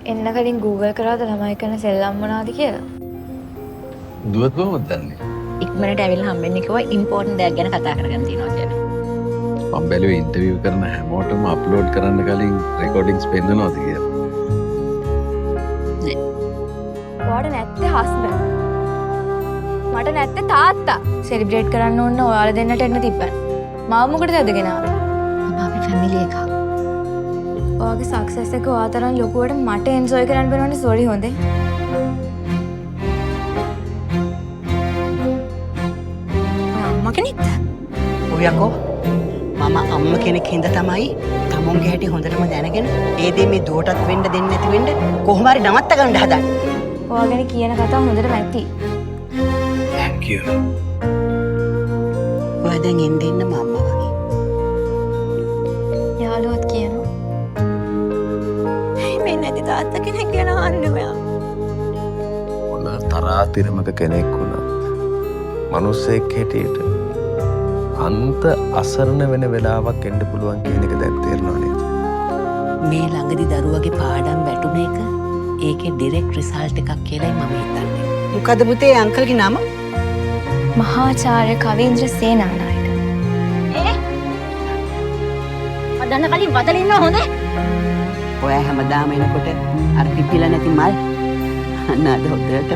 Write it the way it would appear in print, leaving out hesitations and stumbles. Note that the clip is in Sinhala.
එන්න කලින් Google කරාද ළමයි කරන සෙල්ලම් මොනවද කියලා? දුවත් කොහොමද දන්නේ? ඉක්මනට ඇවිල්ලා හම්බෙන්නේ කිව්වා ඉම්පෝටන්ට් දෙයක් ගැන කතා කරගෙන තියෙනවා කියලා. මම බැලුවේ ඉන්ටර්විව් කරන හැමෝටම අප්ලෝඩ් කරන්න කලින් රෙකෝඩින්ග්ස් පෙන්නනවාද කියලා. ඔයාට නැත්තේ හස්බන්ඩ්. මට නැත්තේ තාත්තා. සෙලිබ්‍රේට් කරන්න ඕන ඔයාලා දෙන්නට එන්න තිබ්බා. මාව මොකටද අදගෙන ආවේ? මම අපේ ෆැමිලි එකක්. ඔයාගේ සක්සස් එක ඔයා තරම් ලොකුවට මට එන්ජොයි කරන්න බැරවන්නේ සෝරි හොඳේ. අම්මා කෙනෙක්ද? ඔය යකෝ මම අම්ම කෙනෙක් හින්දා තමයි තමුන්ගේ හැටි හොඳටම දැනගෙන ඒ දේ මේ දුවටත් වෙන්න දෙන්නේ නැති වෙන්න කොහොම හරි නවත්ත ගන්න හදන්නේ. ඔයා ගැන කියන කතාව හොඳටම ඇති. Thank you. ඔය දැන් එන්න මම අම්මා වගේ. යාළුවොත් කියනවා. මේ නැති තාත්තා කෙනෙක් ගැන අහන්නේ ඔයා. මොන තරාතිරමක කෙනෙක් වුණත් මිනිස්සෙක් හැටියට අන්ත අසරණ වෙන වෙලාවක් එන්න පුළුවන් කියන එක දැන් තේරෙනව නේද? මේ ළඟදි දරුවගේ පාඩම් වැටුන එක ඒකේ ඩිරෙක්ට් රිසල්ට් එකක් කියලායි මම හිතන්නේ. මොකද පුතේ අංකල්ගේ නම? මහාචාර්ය කවීන්ද්‍ර සේනානායක. අදන්න කලින් වදලා ඉන්න හොඳේ. ඔය හැමදාම එනකොට අර පිපිලා නැති මල් අන්න අද හොඳට